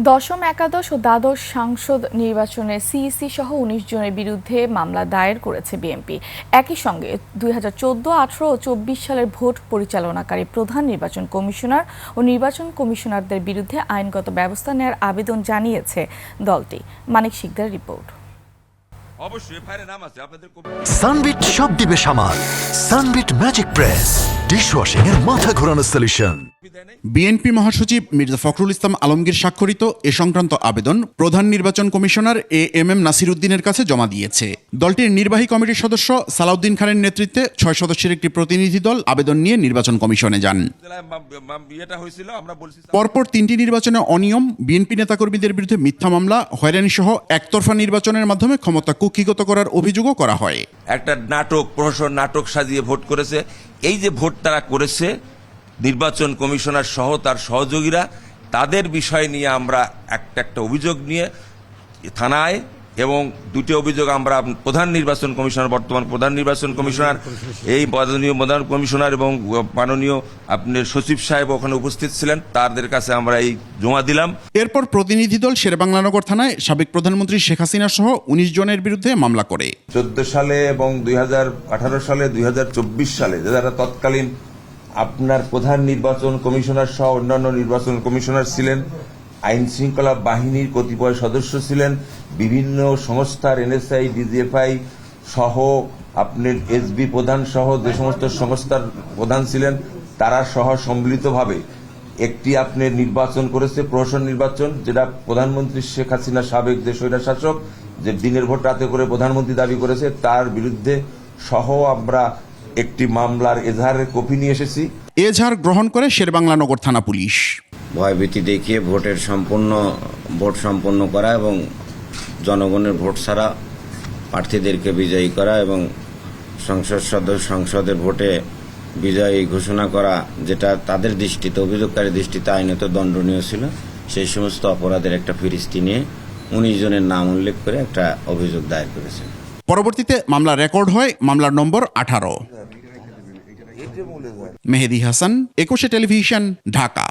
দশম, একাদশ ও দ্বাদশ সংসদ নির্বাচনে সিইসি সহ ১৯ জনের বিরুদ্ধে মামলা দায়ের করেছে বিএনপি। একই সঙ্গে ২০১৪, ১৮ ও ২৪ সালের ভোট পরিচালনাকারী প্রধান নির্বাচন কমিশনার ও নির্বাচন কমিশনারদের বিরুদ্ধে আইনগত ব্যবস্থা নেওয়ার আবেদন জানিয়েছে দলটি। মানিক শিকদার রিপোর্ট। সানবিট সব দিবে সামাল। সানবিট ম্যাজিক প্রেস ডিশওয়াশিং এর মাথা ঘোরানো সলিউশন। বিএনপি মহাসচিব মির্জা ফখরুল ইসলাম আলমগীর স্বাক্ষরিত এ সংক্রান্ত আবেদন প্রধান নির্বাচন কমিশনার এএমএম নাসির উদ্দিনের কাছে জমা দিয়েছে। দলটির নির্বাহী কমিটির সদস্য সালাউদ্দিন খানের নেতৃত্বে ৬ সদস্যের একটি প্রতিনিধি দল আবেদন নিয়ে নির্বাচন কমিশনে যান। পরপর ৩টি নির্বাচনে অনিয়ম, বিএনপি নেতাকর্মীদের বিরুদ্ধে মিথ্যা মামলা, হয়রানি সহ একতরফা নির্বাচনের মাধ্যমে ক্ষমতা কুক্ষিগত করার অভিযোগও করা হয়। একটা নাটক, প্রহসন নাটক সাজিয়ে ভোট করেছে। এই যে ভোট তারা করেছে, নির্বাচন কমিশনার সহ তার সহযোগীরা, তাদের বিষয় নিয়ে আমরা একটা অভিযোগ নিয়ে থানায়, এবং দুটি অভিযোগ আমরা প্রধান নির্বাচন কমিশনার, বর্তমান প্রধান নির্বাচন কমিশনার, এই মাননীয় প্রধান কমিশনার এবং মাননীয় আপনার সচিব সাহেব ওখানে উপস্থিত ছিলেন, তাদের কাছে আমরা এই জমা দিলাম। এরপর প্রতিনিধি দল শেরেবাংলানগর থানায় সাবেক প্রধানমন্ত্রী শেখ হাসিনা সহ ১৯ জনের বিরুদ্ধে মামলা করে। 14 সালে এবং 2018 সালে, 2024 সালে যারা তৎকালীন আপনার প্রধান নির্বাচন কমিশনার সহ অন্যান্য নির্বাচন কমিশনার ছিলেন, আইন শৃঙ্খলা বাহিনীর কতিপয় সদস্য ছিলেন, বিভিন্ন সংস্থার এনএসআই, ডিজিএফআই সহ আপনার এসবি প্রধান সহ যে সমস্ত সংস্থার প্রধান ছিলেন, তারা সহ সম্মিলিতভাবে একটি আপনার নির্বাচন করেছে, প্রহসন নির্বাচন, যেটা প্রধানমন্ত্রী শেখ হাসিনা সাবেক যে স্বৈরশাসক যে দিনের ভোট রাতে করে প্রধানমন্ত্রী দাবি করেছে, তার বিরুদ্ধে সহ আমরা একটি মামলার এজাহারের কপি নিয়ে এসেছি। এজাহার গ্রহণ করে শেরেবাংলানগর থানা পুলিশ। ভয়ভীতি দেখিয়ে ভোট সম্পন্ন করা এবং জনগণের ভোট ছাড়া প্রার্থীদেরকে বিজয়ী করা এবং সংসদের ভোটে বিজয়ী ঘোষণা করা, যেটা তাদের দৃষ্টিতে, অভিযোগকারী দৃষ্টিতে আইনত দণ্ডনীয় ছিল, সেই সমস্ত অপরাধের একটা ফিরিস্তি নিয়ে ১৯ জনের নাম উল্লেখ করে একটা অভিযোগ দায়ের করেছে। পরবর্তীতে মামলা রেকর্ড হয় মামলার নম্বর 18। মেহেদী হাসান, ২১ টেলিভিশন, ঢাকা।